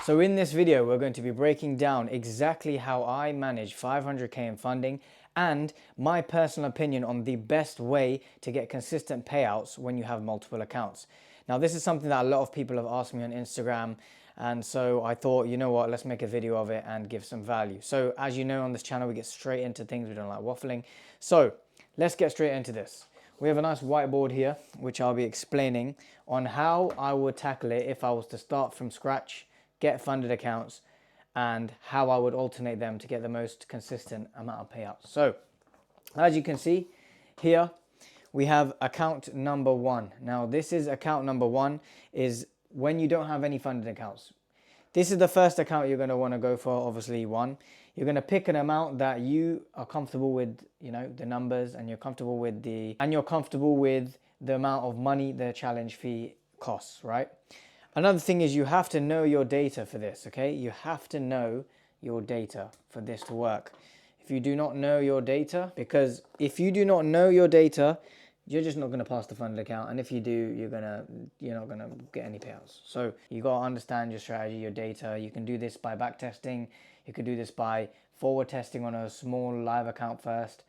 So in this video, we're going to be breaking down exactly how I manage 500k in funding and my personal opinion on the best way to get consistent payouts when you have multiple accounts. Now, this is something that a lot of people have asked me on Instagram, and so I thought, you know what, let's make a video of it and give some value. So as you know, on this channel, we get straight into things. We don't like waffling. So let's get straight into this. We have a nice whiteboard here, which I'll be explaining on how I would tackle it if I was to start from scratch, get funded accounts, and how I would alternate them to get the most consistent amount of payouts. So as you can see here, we have account number one. Now this is account number one is when you don't have any funded accounts. This is the first account you're going to want to go for, obviously one. You're going to pick an amount that you are comfortable with, you know, the numbers, and you're comfortable with the amount of money the challenge fee costs, right? Another thing is you have to know your data for this, okay? You have to know your data for this to work. If you do not know your data, because if you do not know your data, you're just not going to pass the funded account, and if you do, you're not going to get any payouts. So you got to understand your strategy, your data. You can do this by back testing. You could do this by forward testing on a small live account first,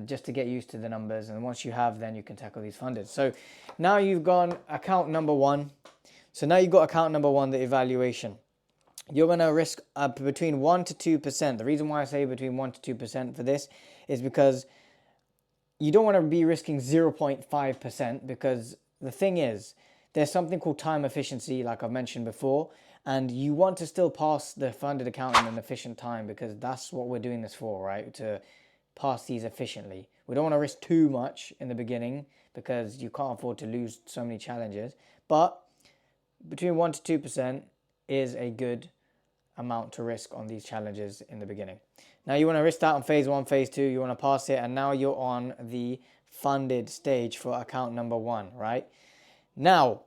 just to get used to the numbers, and once you have, then you can tackle these funded. So now you've gone account number one. So now you've got account number one, the evaluation. You're going to risk between 1 to 2%. The reason why I say between 1 to 2% for this is because you don't want to be risking 0.5%, because the thing is, there's something called time efficiency, like I've mentioned before, and you want to still pass the funded account in an efficient time, because that's what we're doing this for, right? To pass these efficiently. We don't want to risk too much in the beginning because you can't afford to lose so many challenges, but between 1 to 2% is a good amount to risk on these challenges in the beginning. Now you want to risk that on phase one, phase two, you want to pass it, and now you're on the funded stage for account number one, right? Now,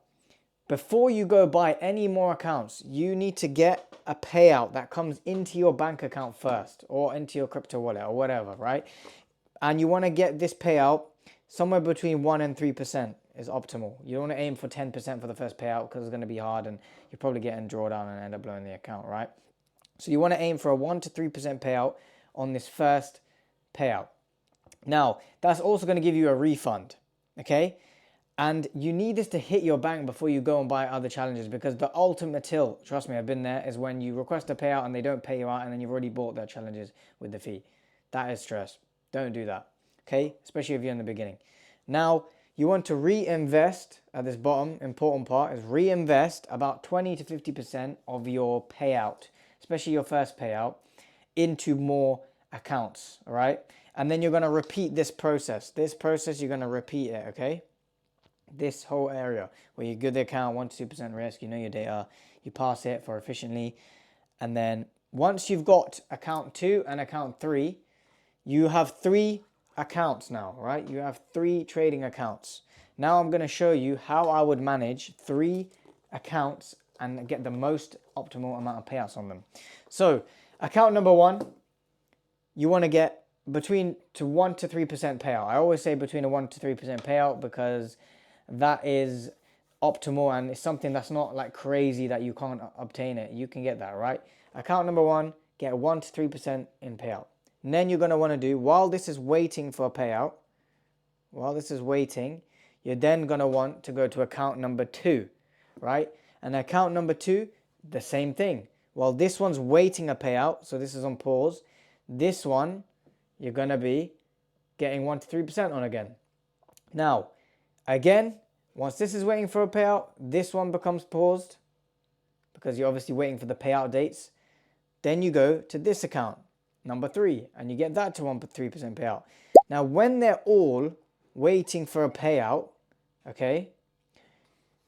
before you go buy any more accounts, you need to get a payout that comes into your bank account first, or into your crypto wallet or whatever, right? And you want to get this payout somewhere between 1 and 3%. Is optimal. You don't want to aim for 10% for the first payout, because it's going to be hard and you're probably getting drawdown and end up blowing the account, right? So you want to aim for a 1 to 3% payout on this first payout. Now, that's also going to give you a refund, okay? And you need this to hit your bank before you go and buy other challenges, because the ultimate tilt, trust me, I've been there, is when you request a payout and they don't pay you out, and then you've already bought their challenges with the fee. That is stress. Don't do that, okay? Especially if you're in the beginning. Now, you want to reinvest at this bottom, important part is reinvest about 20 to 50% of your payout, especially your first payout, into more accounts, all right? And then you're going to repeat this process. This process, you're going to repeat it, okay? This whole area where you get the account, 1 to 2% risk, you know your data, you pass it for efficiently. And then once you've got account 2 and account 3, you have 3 accounts now, right? You have 3 trading accounts. Now I'm going to show you how I would manage 3 accounts and get the most optimal amount of payouts on them. So account number 1, you want to get between 1 to 3% payout. I always say between a 1 to 3% payout, because that is optimal, and it's something that's not like crazy that you can't obtain it. You can get that, right? Account number 1, get 1 to 3% in payout. And then you're going to want to do, while this is waiting for a payout, you're then going to want to go to account number 2, right? And account number 2, the same thing. While this one's waiting a payout, so this is on pause, this one, you're going to be getting 1 to 3% on again. Now, again, once this is waiting for a payout, this one becomes paused, because you're obviously waiting for the payout dates. Then you go to this account, number 3, and you get that to 1 to 3% payout. Now, when they're all waiting for a payout, okay,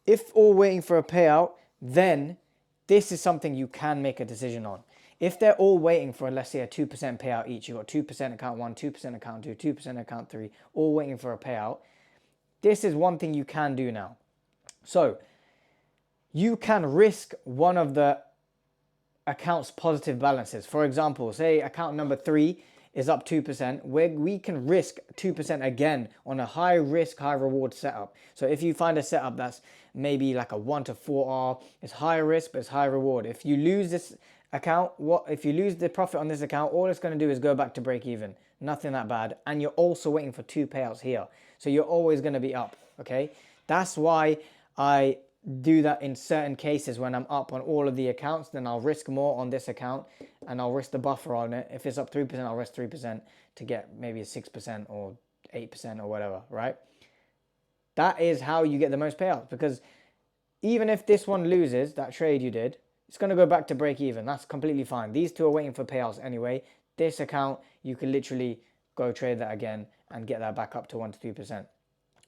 if all waiting for a payout, then this is something you can make a decision on. If they're all waiting for, let's say, a 2% payout each, you've got 2% account 1, 2% account 2, 2% account 3, all waiting for a payout, this is one thing you can do now. So you can risk one of the account's positive balances. For example, say account number 3 is up 2%, we can risk 2% again on a high risk, high reward setup. So if you find a setup that's maybe like a 1 to 4R, it's high risk, but it's high reward. If you lose this account, if you lose the profit on this account, all it's going to do is go back to break even. Nothing that bad. And you're also waiting for 2 payouts here. So you're always going to be up, okay? That's why I do that in certain cases. When I'm up on all of the accounts, then I'll risk more on this account and I'll risk the buffer on it. If it's up 3%, I'll risk 3% to get maybe a 6% or 8% or whatever, right? That is how you get the most payouts, because even if this one loses, that trade you did, it's going to go back to break even. That's completely fine. These two are waiting for payouts anyway. This account, you can literally go trade that again and get that back up to 1 to 3%.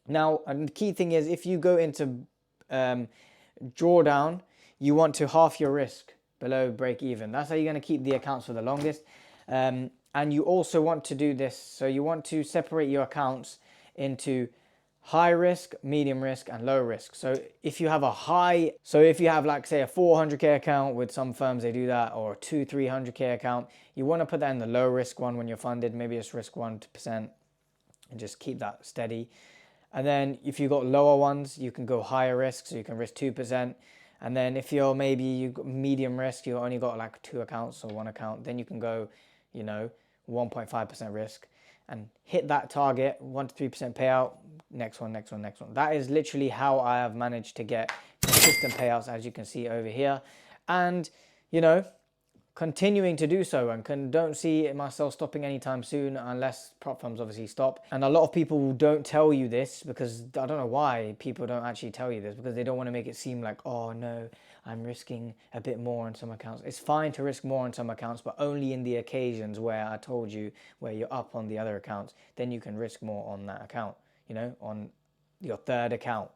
Now, and the key thing is, if you go into drawdown, you want to half your risk below break even. That's how you're going to keep the accounts for the longest. And you also want to do this. So you want to separate your accounts into high risk, medium risk, and low risk. So if you have like say a 400k account, with some firms they do that, or a 300k account, you want to put that in the low risk one when you're funded. Maybe it's risk 1% and just keep that steady. And then if you've got lower ones, you can go higher risk, so you can risk 2%. And then if you're you've got medium risk, you only got like 2 accounts or 1 account, then you can go, 1.5% risk and hit that target, 1 to 3% payout, next one. That is literally how I have managed to get consistent payouts, as you can see over here. And, continuing to do so, and don't see myself stopping anytime soon, unless prop firms obviously stop. And a lot of people don't tell you this, because I don't know why people don't actually tell you this, because they don't want to make it seem like, oh no, I'm risking a bit more on some accounts. It's fine to risk more on some accounts, but only in the occasions where I told you, where you're up on the other accounts, then you can risk more on that account, on your third account,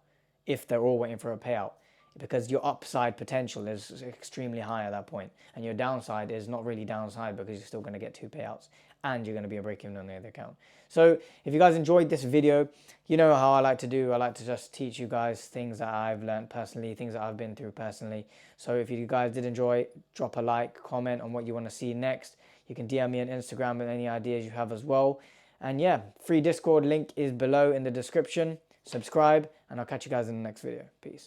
if they're all waiting for a payout. Because your upside potential is extremely high at that point, and your downside is not really downside, because you're still going to get 2 payouts and you're going to be a break even on the other account. So if you guys enjoyed this video, you know how I like to do. I like to just teach you guys things that I've learned personally, things that I've been through personally. So if you guys did enjoy, drop a like, comment on what you want to see next. You can DM me on Instagram with any ideas you have as well. And yeah, free Discord link is below in the description. Subscribe, and I'll catch you guys in the next video. Peace.